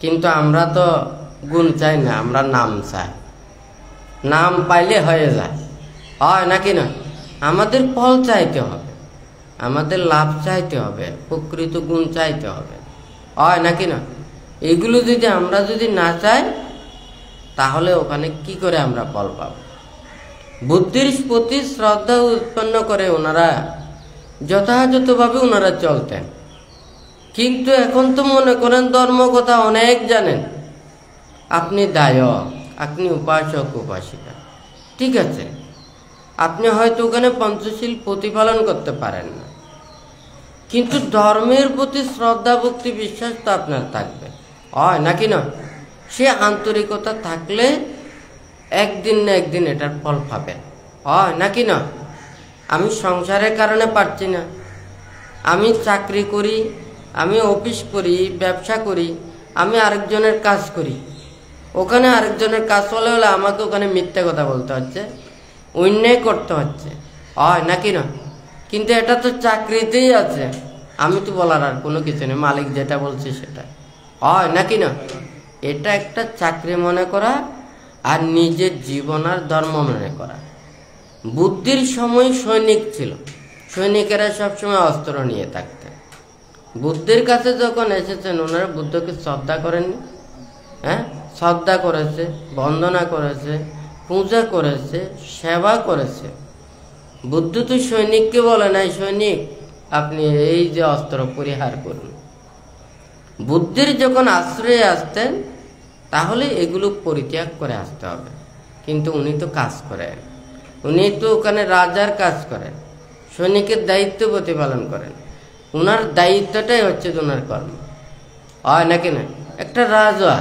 কিন্তু আমরা তো গুণ চাই না, আমরা নাম চাই, নাম পাইলে হয়ে যায়, হয় নাকি না? আমাদের ফল চাইতে হবে, আমাদের লাভ চাইতে হবে, প্রকৃত গুণ চাইতে হবে, হয় নাকি না? এগুলো আমরা যদি না চাই তাহলে ওখানে কি করে আমরা ফল পাব? বুদ্ধির প্রতি শ্রদ্ধা উৎপন্ন করে ওনারা যথাযথভাবে ওনারা চলতেন। কিন্তু এখন তো মনে করেন ধর্ম কথা অনেক জানেন, আপনি দায়ক, আপনি উপাসক উপাসিকা, ঠিক আছে, আপনি হয়তো ওখানে পঞ্চশীল প্রতিপালন করতে পারেন না, কিন্তু ধর্মের প্রতি শ্রদ্ধা ভক্তি বিশ্বাস তো আপনার থাকবে, হয় নাকি না? সে আন্তরিকতা থাকলে একদিন না একদিন এটার ফল পাবেন, হয় নাকি না? আমি সংসারের কারণে পারছি না, আমি চাকরি করি, আমি অফিস করি, ব্যবসা করি, আমি আরেকজনের কাজ করি, ওখানে আরেকজনের কাজ হলে আমাকে ওখানে মিথ্যা কথা বলতে হচ্ছে, অন্যায় করতে হচ্ছে, হয় নাকি না? কিন্তু এটা তো চাকরিতেই আছে, আমি তো বলার আর কোনো কিছু নেই, মালিক যেটা বলছে সেটা, হয় নাকি না? এটা একটা চাকরি মনে করা আর নিজের জীবন আর ধর্ম মনে করা। বুদ্ধির সময় সৈনিক ছিল, সৈনিকেরা সবসময় অস্ত্র নিয়ে থাকতেন। বুদ্ধের কাছে যখন এসেছেন ওনারা বুদ্ধকে শ্রদ্ধা করেননি? হ্যাঁ, শ্রদ্ধা করেছে, বন্দনা করেছে, পূজা করেছে, সেবা করেছে। বুদ্ধ তো সৈনিককে বলে নাই, সৈনিক আপনি এই যে অস্ত্র পরিহার করুন। বুদ্ধির যখন আশ্রয়ে আসতেন তাহলে এগুলো পরিত্যাগ করে আসতে হবে, কিন্তু উনি তো কাজ করেন, উনি তো ওখানে রাজার কাজ করেন, সৈনিকের দায়িত্ব প্রতিপালন করেন, ওনার দায়িত্বটাই হচ্ছে ওনার কর্ম, হয় নাকি না? একটা রাজা,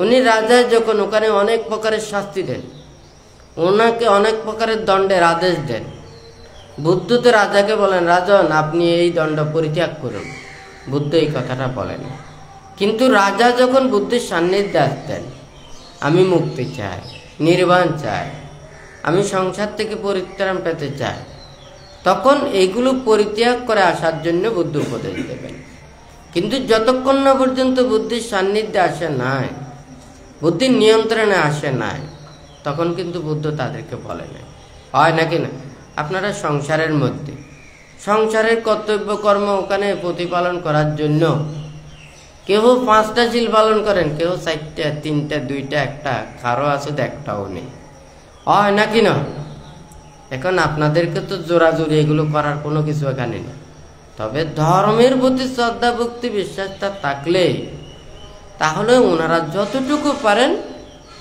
উনি রাজা যখন ওখানে অনেক প্রকারের শাস্তি দেন, ওনাকে অনেক প্রকারের দণ্ডের আদেশ দেন, বুদ্ধ তো রাজাকে বলেন, রাজন আপনি এই দণ্ড পরিত্যাগ করুন, বুদ্ধ এই কথাটা বলেন। কিন্তু রাজা যখন বুদ্ধের সান্নিধ্যে আসতেন, আমি মুক্তি চাই, নির্বাণ চাই, আমি সংসার থেকে পরিত্রাণ পেতে চাই, তখন এইগুলো পরিত্যাগ করে আসার জন্য বুদ্ধ উপদেশ দেবেন। কিন্তু যতক্ষণ না পর্যন্ত বুদ্ধির সান্নিধ্যে আসে নাই, বুদ্ধির নিয়ন্ত্রণে আসে নাই, তখন কিন্তু বুদ্ধ তাদেরকে বলে না। হয় নাকি না? আপনারা সংসারের মধ্যে সংসারের কর্তব্য কর্ম ওখানে প্রতিপালন করার জন্য কেউ 5টা শীল পালন করেন, কেউ 4টা, 3টা, 2টা, 1টা, কারো আছে একটাও নেই। হয় নাকি না? এখন আপনাদেরকে তো জোরাজোরি এগুলো করার কোনো কিছু এখানে নেই। তবে ধর্মের প্রতি শ্রদ্ধা ভক্তি বিশ্বাসটা থাকলে তাহলে ওনারা যতটুকু পারেন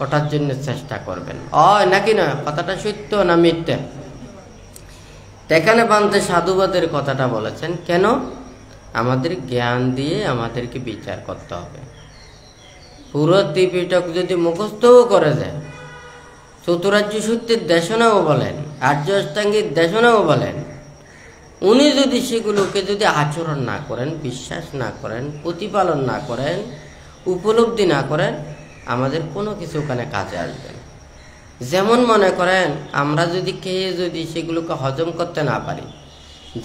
ওটার জন্য চেষ্টা করবেন। হয় নাকি না? কথাটা সত্য না মিথ্যা? এখানে বান্ধে সাধুবাদের কথাটা বলেছেন কেন? আমাদের জ্ঞান দিয়ে আমাদেরকে বিচার করতে হবে। পুরো ত্রিপিটক যদি মুখস্থও করে যায়, চতুরার্য সত্যের দেশনাও বলেন, আর্য অষ্টাঙ্গিক দেশনাও বলেন, উনি যদি সেগুলোকে যদি আচরণ না করেন, বিশ্বাস না করেন, প্রতিপালন না করেন, উপলব্ধি না করেন, আমাদের কোনো কিছু ওখানে কাজে আসবে না। যেমন মনে করেন আমরা যদি খেয়ে যদি সেগুলোকে হজম করতে না পারি,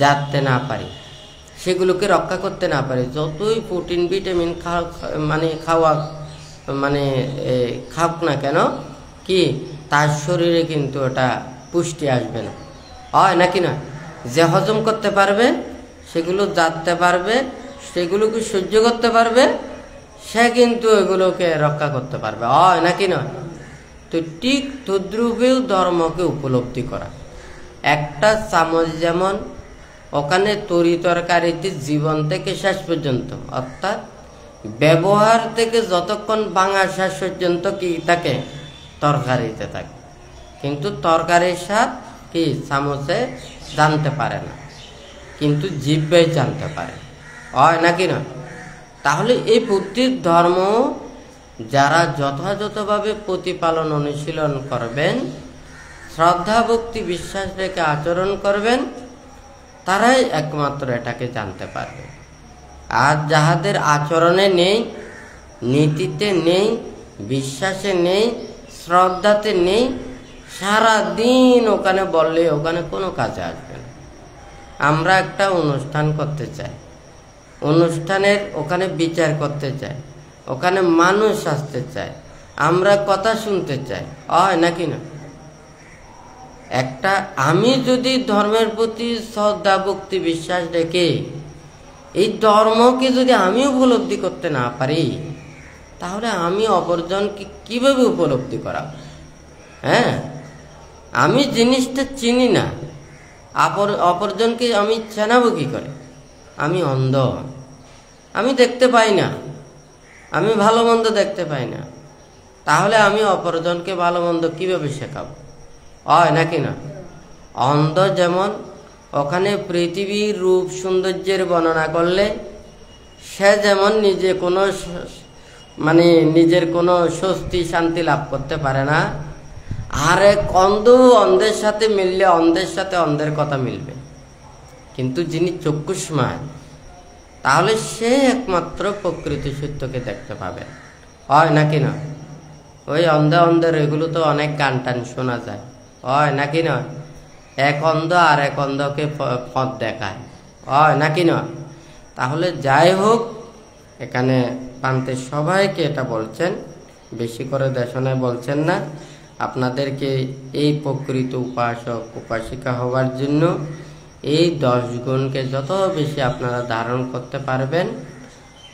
জানতে না পারি, সেগুলোকে রক্ষা করতে না পারি, যতই প্রোটিন ভিটামিন খাওয়া খাক না কেন, কি তার শরীরে কিন্তু ওটা পুষ্টি আসবে না। হয় নাকি না? যে হজম করতে পারবে, সেগুলো জানতে পারবে, সেগুলোকে সহ্য করতে পারবে, সে কিন্তু এগুলোকে রক্ষা করতে পারবে। হয় নাকি না? তো ঠিক তদ্রূপেও ধর্মকে উপলব্ধি করা। একটা চামচ যেমন ওখানে তরি তরকারিতে জীবন থেকে শেষ পর্যন্ত, অর্থাৎ ব্যবহার থেকে যতক্ষণ ভাঙা শেষ পর্যন্ত কি থাকে? তরকারিতে থাকে। কিন্তু তরকারির স্বাদ কি চামচে জানতে পারে না, কিন্তু জিহ্বাই জানতে পারে। হয় নাকি না? তাহলে এই বুদ্ধির ধর্ম যারা যথাযথভাবে প্রতিপালন অনুশীলন করবেন, শ্রদ্ধা ভক্তি বিশ্বাস রেখে আচরণ করবেন, তারাই একমাত্র এটাকে জানতে পারবে। আর যাহাদের আচরণে নেই, নীতিতে নেই, বিশ্বাসে নেই, শ্রদ্ধাতে নেই, সারা দিন ওখানে বললে ওখানে কোনো কাজে আসবে না। আমরা একটা অনুষ্ঠান করতে চাই, অনুষ্ঠানের ওখানে বিচার করতে চাই, ওখানে মানুষ আসতে চায়, আমরা কথা শুনতে চাই। হয় নাকি না? একটা আমি যদি ধর্মের প্রতি শ্রদ্ধা ভক্তি বিশ্বাস রেখে এই ধর্মকে যদি আমি উপলব্ধি করতে না পারি, তাহলে আমি অপরজনকে কিভাবে উপলব্ধি করাবো? হ্যাঁ, আমি জিনিসটা চিনি না, অপরজনকে আমি চেনাবো কি করে? আমি অন্ধ, আমি দেখতে পাই না, আমি ভালো মন্দ দেখতে পাই না, তাহলে আমি অপরজনকে ভালো মন্দ কিভাবে শেখাবো? হয় নাকি না? অন্ধ যেমন ওখানে পৃথিবীর রূপ সৌন্দর্যের বর্ণনা করলে সে যেমন নিজের কোনো স্বস্তি শান্তি লাভ করতে পারে না, আর এক অন্ধের সাথে মিললে অন্ধের সাথে অন্ধের কথা মিলবে, কিন্তু যিনি চক্ষুষ্মান তাহলে সে একমাত্র প্রকৃতি সত্যকে দেখতে পাবে। হয় নাকি না? ওই অন্ধের এগুলো তো অনেক গান টান শোনা যায়। হয় নাকি না? এক অন্ধ আর এক অন্ধকে পথ দেখায়। হয় নাকি না? তাহলে যাই হোক, এখানে পান্তে সবাইকে এটা বলছেন, বেশি করে দেশনায় বলছেন না। আপনাদেরকে এই প্রকৃত উপাসক উপাসিকা হওয়ার জন্য এই 10 গুণকে যত বেশি আপনারা ধারণ করতে পারবেন,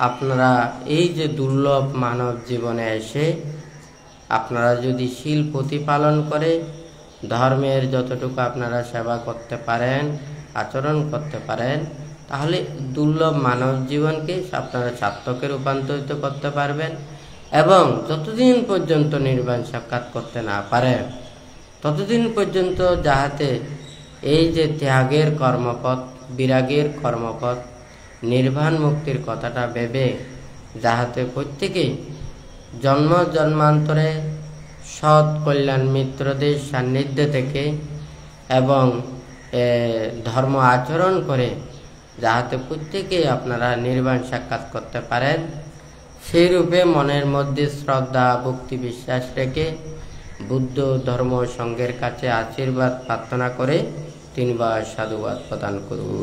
আপনারা এই যে দুর্লভ মানব জীবনে এসে আপনারা যদি শীল প্রতিপালন করে ধর্মের যতটুকু আপনারা সেবা করতে পারেন, আচরণ করতে পারেন, তাহলে দুর্লভ মানব জীবনকে আপনারা সার্থকে রূপান্তরিত করতে পারবেন। এবং যতদিন পর্যন্ত নির্বাণ সাক্ষাৎ করতে না পারেন, ততদিন পর্যন্ত যাহাতে এই যে ত্যাগের কর্মপথ, বিরাগের কর্মপথ, নির্বাণ মুক্তির কথাটা ভেবে যাহাতে প্রত্যেকেই জন্ম জন্মান্তরে সৎ কল্যাণ মিত্রদের সান্নিধ্য থেকে এবং ধর্ম আচরণ করে যাহাতে প্রত্যেকেই আপনারা নির্বাণ সাক্ষাৎ করতে পারেন, সেই রূপে মনের মধ্যে শ্রদ্ধা ভক্তি বিশ্বাস রেখে বুদ্ধ ধর্ম সংঘের কাছে আশীর্বাদ প্রার্থনা করে তিনবার সাধুবাদ প্রদান করুন।